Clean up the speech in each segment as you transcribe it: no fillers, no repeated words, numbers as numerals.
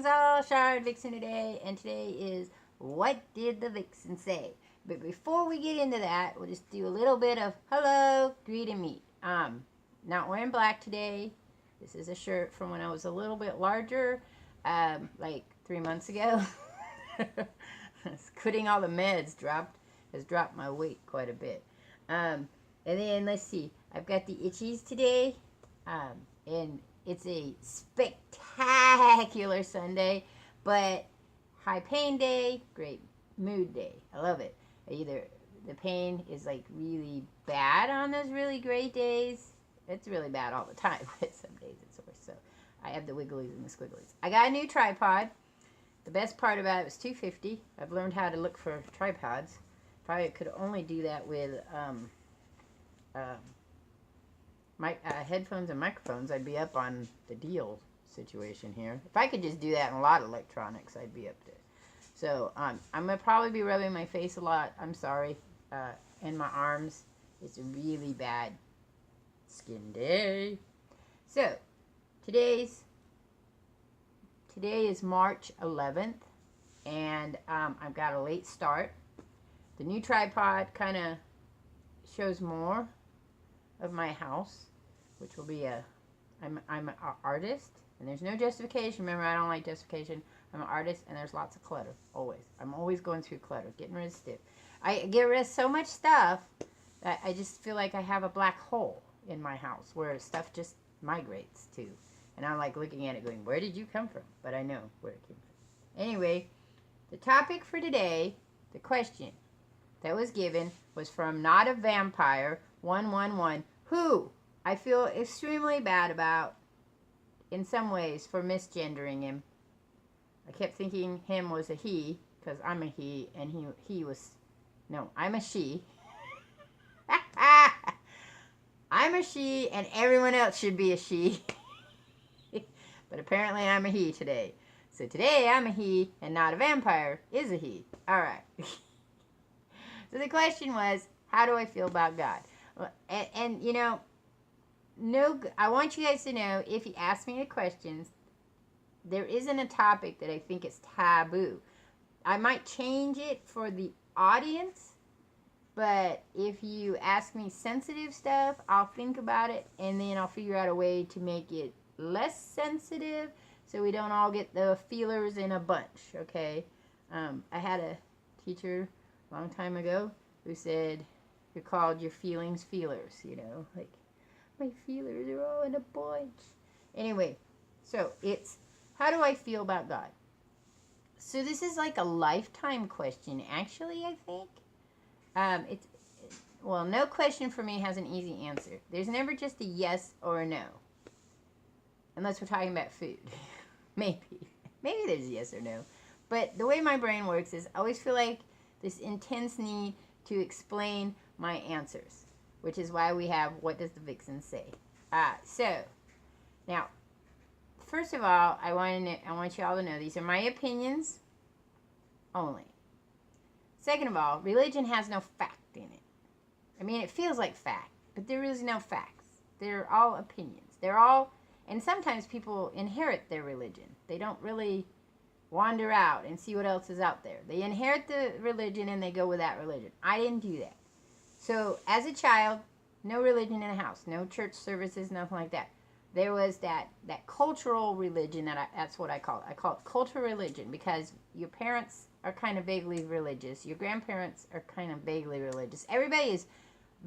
Greetings all, Shardvixen today, and today is What Did the Vixen Say? But before we get into that, we'll just do a little bit of hello, greet and meet. Not wearing black today. This is a shirt from when I was a little bit larger, like 3 months ago. Quitting all the meds has dropped my weight quite a bit. And then let's see, I've got the itchies today, and it's a spectacular Sunday, but high pain day, great mood day. I love it. Either the pain is like really bad on those really great days. It's really bad all the time, but some days it's worse. So I have the wigglies and the squigglies. I got a new tripod. The best part about it was $250. I've learned how to look for tripods. Probably could only do that with headphones and microphones. I'd be up on the deal situation here. If I could just do that in a lot of electronics, I'd be up there. So I'm gonna probably be rubbing my face a lot. I'm sorry, and my arms. It's a really bad skin day. So today is March 11th, and I've got a late start. The new tripod kind of shows more of my house, which will be I'm an artist, and there's no justification. Remember, I don't like justification. I'm an artist, and there's lots of clutter, always. I'm always going through clutter, getting rid of stuff. I get rid of so much stuff that I just feel like I have a black hole in my house where stuff just migrates to. And I'm like looking at it going, where did you come from? But I know where it came from. Anyway, the topic for today, the question that was given was from Not a Vampire 111, who I feel extremely bad about in some ways for misgendering him. I kept thinking him was a he, because I'm a he, and he was, no, I'm a she. I'm a she, and everyone else should be a she. But apparently I'm a he today. So today I'm a he, and Not a Vampire is a he. Alright. So the question was, how do I feel about God? And you know, I want you guys to know, if you ask me the questions, there isn't a topic that I think is taboo. I might change it for the audience, but if you ask me sensitive stuff, I'll think about it, and then I'll figure out a way to make it less sensitive so we don't all get the feelers in a bunch, okay? I had a teacher a long time ago who called your feelings feelers, you know, like, my feelers are all in a bunch. Anyway, so it's, how do I feel about God? So this is like a lifetime question, actually, I think. Well, no question for me has an easy answer. There's never just a yes or a no. Unless we're talking about food. Maybe there's a yes or no. But the way my brain works is I always feel like this intense need to explain my answers, which is why we have What Does the Vixen Say? So, now, first of all, I want you all to know these are my opinions only. Second of all, religion has no fact in it. I mean, it feels like fact, but there is no facts. They're all opinions. And sometimes people inherit their religion. They don't really wander out and see what else is out there. They inherit the religion and they go with that religion. I didn't do that. So, as a child, no religion in the house. No church services, nothing like that. There was that cultural religion, that's what I call it. I call it cultural religion because your parents are kind of vaguely religious. Your grandparents are kind of vaguely religious. Everybody is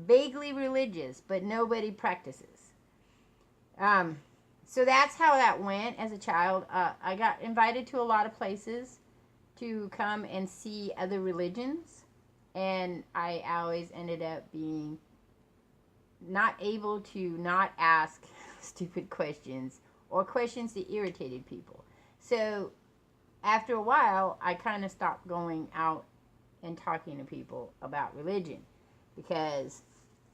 vaguely religious, but nobody practices. So that's how that went as a child. I got invited to a lot of places to come and see other religions, and I always ended up being not able to not ask stupid questions or questions that irritated people. So after a while, I kind of stopped going out and talking to people about religion because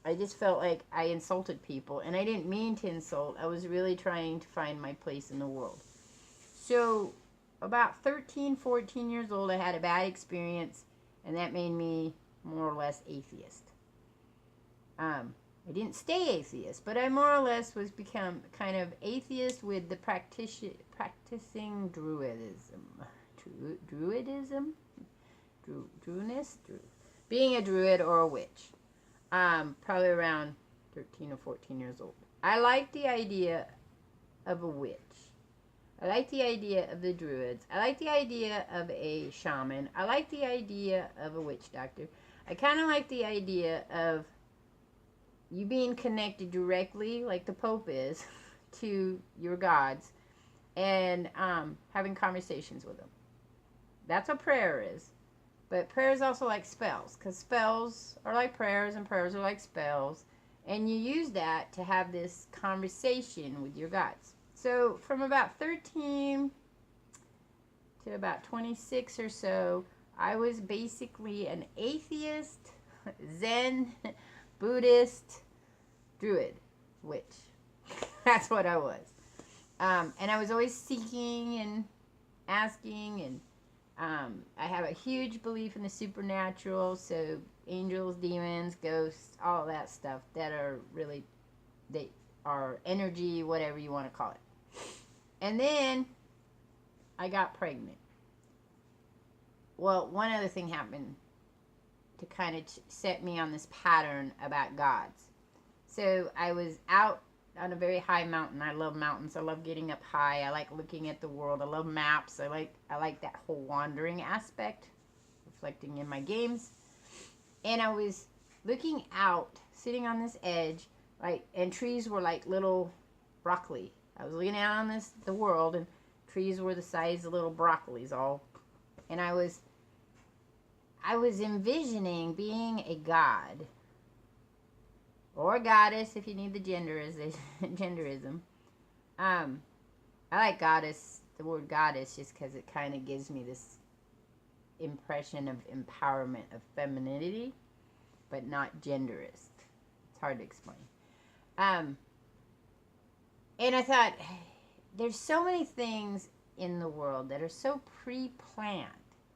I just felt like I insulted people, and I didn't mean to insult. I was really trying to find my place in the world. So about 13, 14 years old, I had a bad experience, and that made me more or less atheist. I I didn't stay atheist, but I more or less was become kind of atheist with the practicing druidism. Druidism? Being a druid or a witch. Probably around 13 or 14 years old. I like the idea of a witch. I like the idea of the druids. I like the idea of a shaman. I like the idea of a witch doctor. I kind of like the idea of you being connected directly, like the Pope is, to your gods and having conversations with them. That's what prayer is. But prayer is also like spells, because spells are like prayers and prayers are like spells. And you use that to have this conversation with your gods. So from about 13 to about 26 or so, I was basically an atheist, Zen, Buddhist, druid, witch. That's what I was. And I was always seeking and asking, and I have a huge belief in the supernatural, so angels, demons, ghosts, all that stuff that are really, they are energy, whatever you want to call it. And then I got pregnant. Well, one other thing happened to kind of set me on this pattern about gods. So I was out on a very high mountain. I love mountains. I love getting up high. I like looking at the world. I love maps. I like that whole wandering aspect, reflecting in my games. And I was looking out, sitting on this edge, like, and trees were like little broccoli. I was looking out on the world, and trees were the size of little broccolis all. And I was envisioning being a god or a goddess, if you need the genderism. I like goddess, the word goddess, just because it kind of gives me this impression of empowerment of femininity, but not genderist. It's hard to explain. And I thought, there's so many things in the world that are so pre-planned.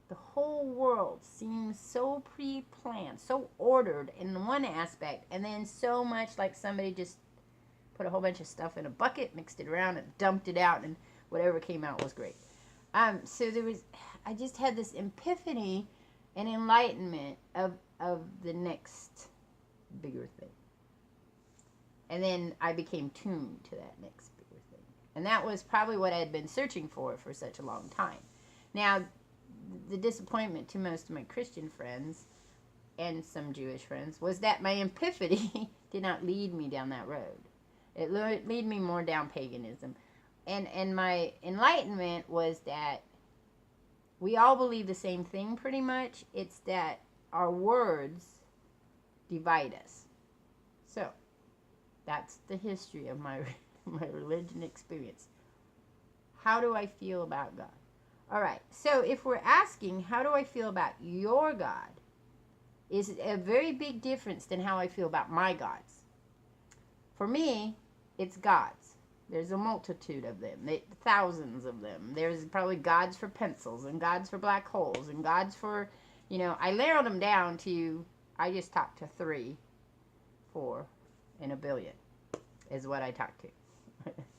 The whole world seems so pre-planned, so ordered in one aspect, and then so much like somebody just put a whole bunch of stuff in a bucket, mixed it around, and dumped it out, and whatever came out was great. So I just had this epiphany and enlightenment of the next bigger thing. And then I became tuned to that next bigger thing. And that was probably what I had been searching for such a long time. Now, the disappointment to most of my Christian friends and some Jewish friends was that my epiphany did not lead me down that road. It led me more down paganism. And my enlightenment was that we all believe the same thing pretty much. It's that our words divide us. So, that's the history of my religion experience. How do I feel about God? All right, so if we're asking, how do I feel about your God, is a very big difference than how I feel about my gods. For me, it's gods. There's a multitude of them, thousands of them. There's probably gods for pencils and gods for black holes and gods for, I narrowed them down to, I just talked to 3, 4, and a billion is what I talked to.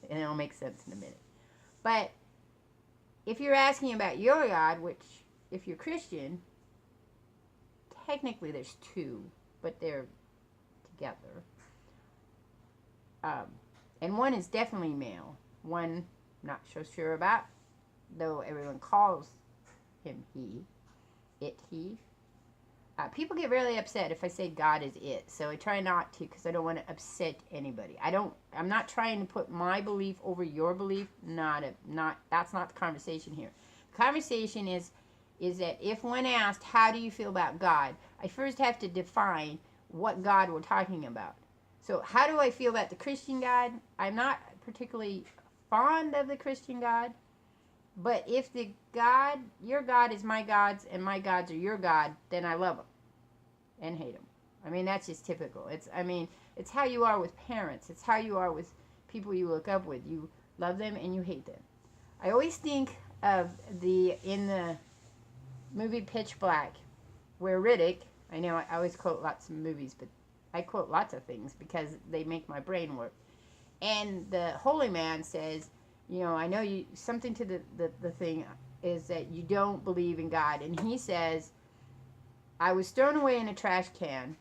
And it'll make sense in a minute. But if you're asking about your God, which, if you're Christian, technically there's 2, but they're together. And one is definitely male. One, not so sure about, though everyone calls him he. It, he. People get really upset if I say God is it, so I try not to, because I don't want to upset anybody. I'm not trying to put my belief over your belief. That's not the conversation here. The conversation is that if when asked, how do you feel about God, I first have to define what God we're talking about. So how do I feel about the Christian God? I'm not particularly fond of the Christian God, but if the God, your God is my gods and my gods are your God, then I love them and hate them. I mean, that's just typical. It's how you are with parents. It's how you are with people you look up with. You love them and you hate them. I always think of in the movie Pitch Black, where Riddick, I know I always quote lots of movies, but I quote lots of things because they make my brain work. And the holy man says, you know, I know you, something to the thing is that you don't believe in God. And he says, I was thrown away in a trash can.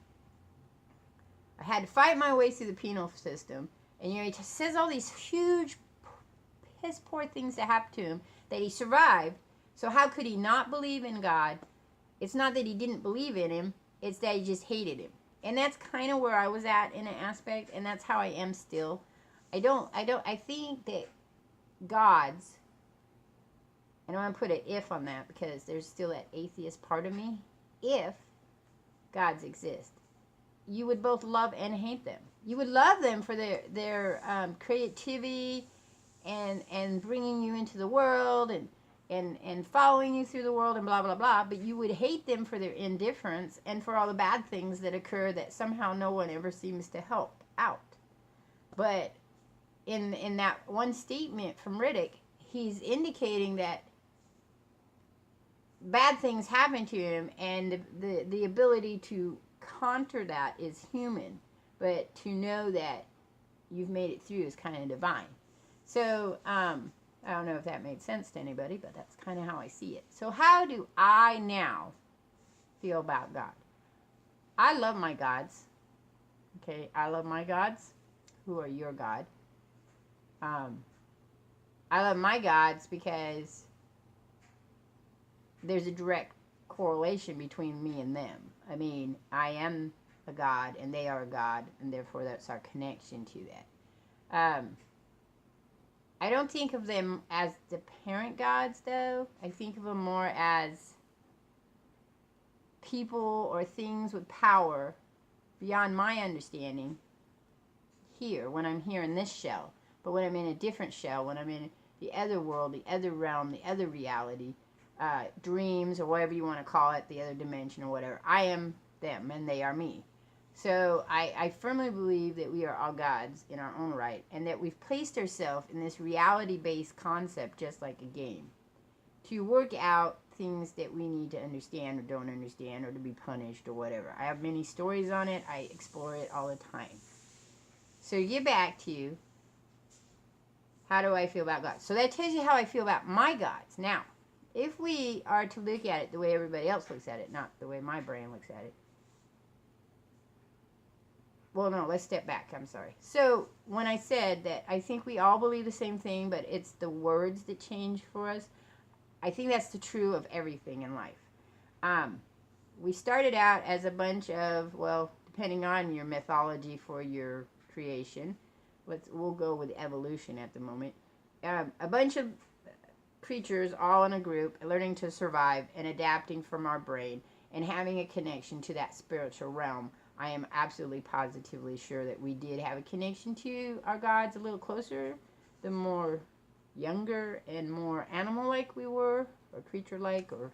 I had to fight my way through the penal system. And, you know, he says all these huge, piss poor things that happened to him, that he survived. So how could he not believe in God? It's not that he didn't believe in him. It's that he just hated him. And that's kind of where I was at in an aspect. And that's how I am still. I think that God's, and I want to put an if on that because there's still that atheist part of me. If gods exist, you would both love and hate them. You would love them for their creativity and bringing you into the world and following you through the world and blah, blah, blah. But you would hate them for their indifference and for all the bad things that occur that somehow no one ever seems to help out. But in that one statement from Riddick, he's indicating that bad things happen to him, and the ability to counter that is human, but to know that you've made it through is kind of divine. So I don't know if that made sense to anybody, but that's kind of how I see it. So how do I now feel about God? I love my gods. Okay, I love my gods. Who are your God? I love my gods because there's a direct correlation between me and them. I mean, I am a god and they are a god, and therefore that's our connection to that. I don't think of them as the parent gods, though. I think of them more as people or things with power beyond my understanding here, when I'm here in this shell. But when I'm in a different shell, when I'm in the other world, the other realm, the other reality, dreams, or whatever you want to call it, the other dimension or whatever, I am them and they are me. So I firmly believe that we are all gods in our own right, and that we've placed ourselves in this reality-based concept, just like a game, to work out things that we need to understand or don't understand, or to be punished or whatever. I have many stories on it. I explore it all the time. So to get back to how do I feel about God? So that tells you how I feel about my gods. Now, if we are to look at it the way everybody else looks at it, not the way my brain looks at it. Well, no, let's step back. I'm sorry. So when I said that I think we all believe the same thing, but it's the words that change for us, I think that's the true of everything in life. We started out as a bunch of, well, depending on your mythology for your creation, we'll go with evolution at the moment. A bunch of creatures all in a group, learning to survive and adapting from our brain and having a connection to that spiritual realm. I am absolutely positively sure that we did have a connection to our gods a little closer, the more younger and more animal-like we were, or creature-like, or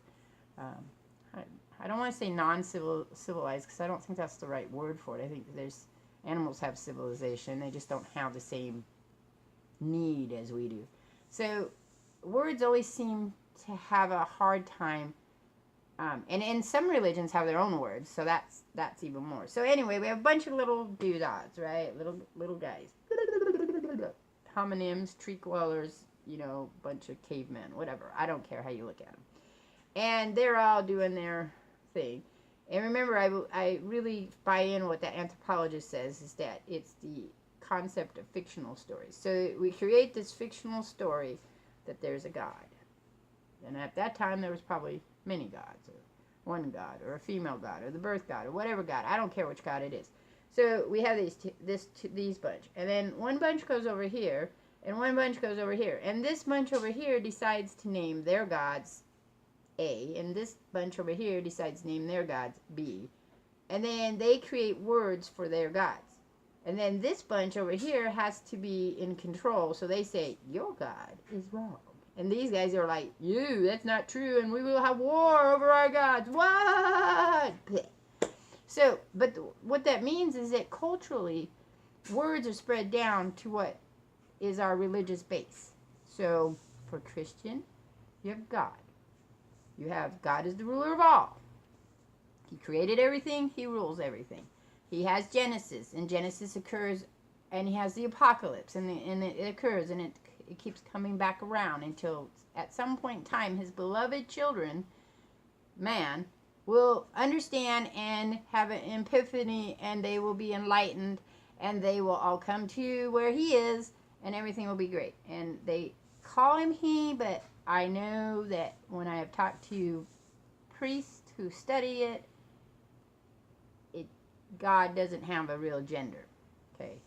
I don't want to say non-civilized, because I don't think that's the right word for it. I think animals have civilization. They just don't have the same need as we do. So words always seem to have a hard time, and some religions have their own words, so that's even more. So anyway, we have a bunch of little doodads, right? Little guys, homonyms, tree dwellers, bunch of cavemen, whatever. I don't care how you look at them, and they're all doing their thing. And remember, I really buy in what that anthropologist says, is that it's the concept of fictional stories. So we create this fictional story that there's a God. And at that time, there was probably many gods, or one God, or a female God, or the birth God, or whatever God. I don't care which God it is. So we have these bunch. And then one bunch goes over here, and one bunch goes over here. And this bunch over here decides to name their gods A, and this bunch over here decides to name their gods B. And then they create words for their gods. And then this bunch over here has to be in control, so they say, your God is wrong. And these guys are like, that's not true, and we will have war over our gods. What? So, but what that means is that culturally, words are spread down to what is our religious base. So, for Christian, you have God. You have God is the ruler of all. He created everything. He rules everything. He has Genesis, and Genesis occurs, and he has the apocalypse, and it occurs, and it keeps coming back around until at some point in time his beloved children, man, will understand and have an epiphany, and they will be enlightened, and they will all come to where he is, and everything will be great. And they call him he, but I know that when I have talked to priests who study it, God doesn't have a real gender. Okay.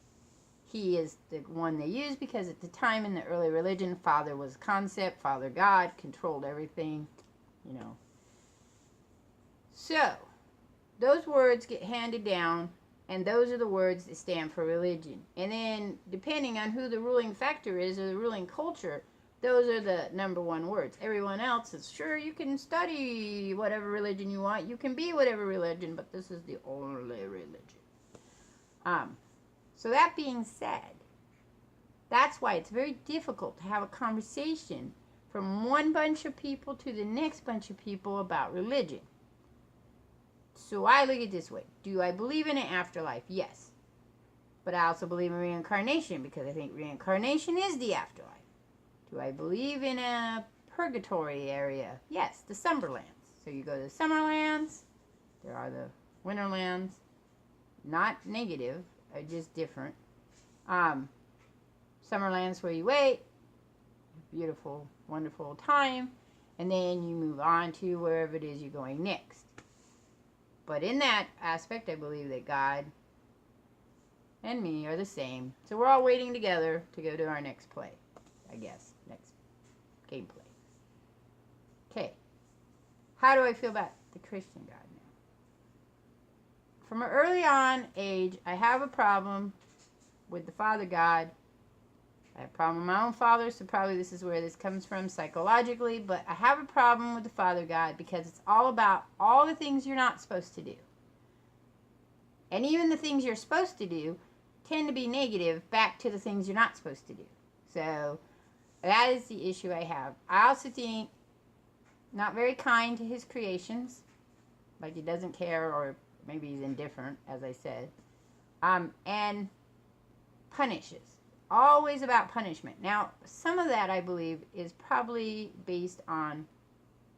He is the one they use because at the time in the early religion, Father was a concept, Father God controlled everything, you know. So, those words get handed down, and those are the words that stand for religion. And then, depending on who the ruling factor is, or the ruling culture, those are the number one words. Everyone else is, sure, you can study whatever religion you want, you can be whatever religion, but this is the only religion. So that being said, that's why it's very difficult to have a conversation from one bunch of people to the next bunch of people about religion. So I look at it this way. Do I believe in an afterlife? Yes. But I also believe in reincarnation because I think reincarnation is the afterlife. Do I believe in a purgatory area? Yes, the Summerlands. So you go to the Summerlands. There are the Winterlands. Not negative, just different. Summerlands where you wait. Beautiful, wonderful time. And then you move on to wherever it is you're going next. But in that aspect, I believe that God and me are the same. So we're all waiting together to go to our next play, I guess. Next gameplay. Okay. How do I feel about the Christian God now? From an early on age, I have a problem with the Father God. I have a problem with my own father, so probably this is where this comes from psychologically, but I have a problem with the Father God because it's all about all the things you're not supposed to do. And even the things you're supposed to do tend to be negative back to the things you're not supposed to do. So that is the issue I have. I also think not very kind to his creations, like he doesn't care, or maybe he's indifferent, as I said, and punishes. Always about punishment. Now, some of that, I believe, is probably based on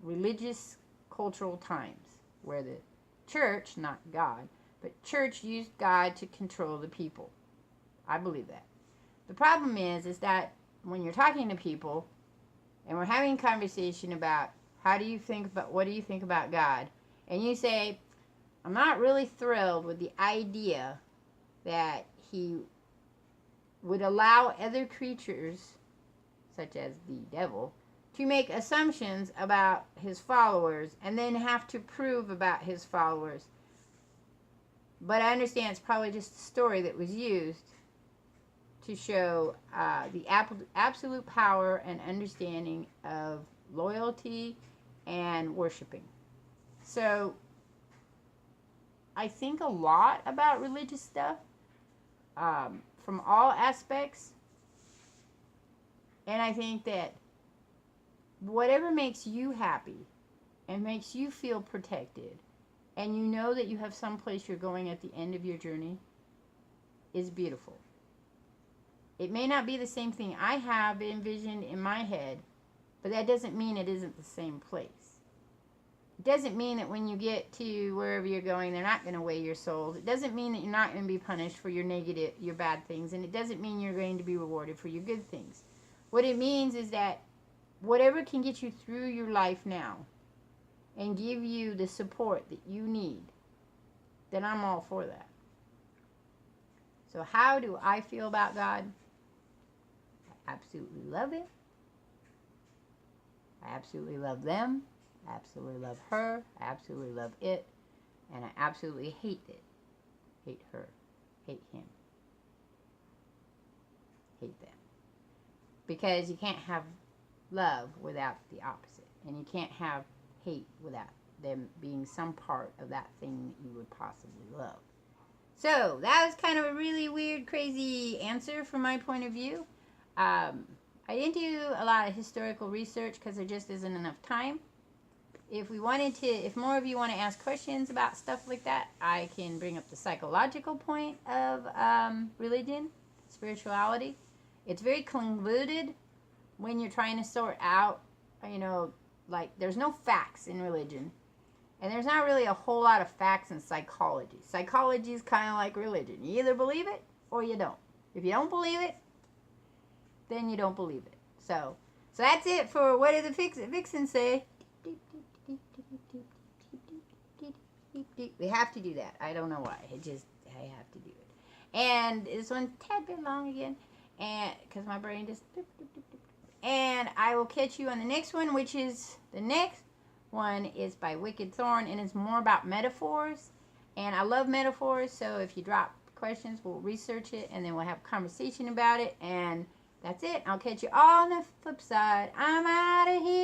religious, cultural times, where the church, not God, but church used God to control the people. I believe that. The problem is that when you're talking to people, and we're having a conversation about what do you think about God, and you say, I'm not really thrilled with the idea that he would allow other creatures, such as the devil, to make assumptions about his followers and then have to prove about his followers. But I understand it's probably just a story that was used to show the absolute power and understanding of loyalty and worshiping. So I think a lot about religious stuff. From all aspects, and I think that whatever makes you happy and makes you feel protected, and you know that you have someplace you're going at the end of your journey, is beautiful. It may not be the same thing I have envisioned in my head, but that doesn't mean it isn't the same place. It doesn't mean that when you get to wherever you're going, they're not going to weigh your souls. It doesn't mean that you're not going to be punished for your bad things. And it doesn't mean you're going to be rewarded for your good things. What it means is that whatever can get you through your life now and give you the support that you need, then I'm all for that. So how do I feel about God? I absolutely love it. I absolutely love them. I absolutely love her. I absolutely love it. And I absolutely hate it. Hate her. Hate him. Hate them. Because you can't have love without the opposite. And you can't have hate without them being some part of that thing that you would possibly love. So, that was kind of a really weird, crazy answer from my point of view. I didn't do a lot of historical research because there just isn't enough time. if more of you want to ask questions about stuff like that, I can bring up the psychological point of religion, spirituality. It's very convoluted when you're trying to sort out, like there's no facts in religion. And there's not really a whole lot of facts in psychology. Psychology is kind of like religion. You either believe it or you don't. If you don't believe it, then you don't believe it. So that's it for what did the Vixen say? We have to do that. I don't know why. I have to do it. And this one's a tad bit long again, and because my brain just. And I will catch you on the next one, which is the next one is by Wicked Thorn, and it's more about metaphors. And I love metaphors, so if you drop questions, we'll research it, and then we'll have a conversation about it. And that's it. I'll catch you all on the flip side. I'm out of here.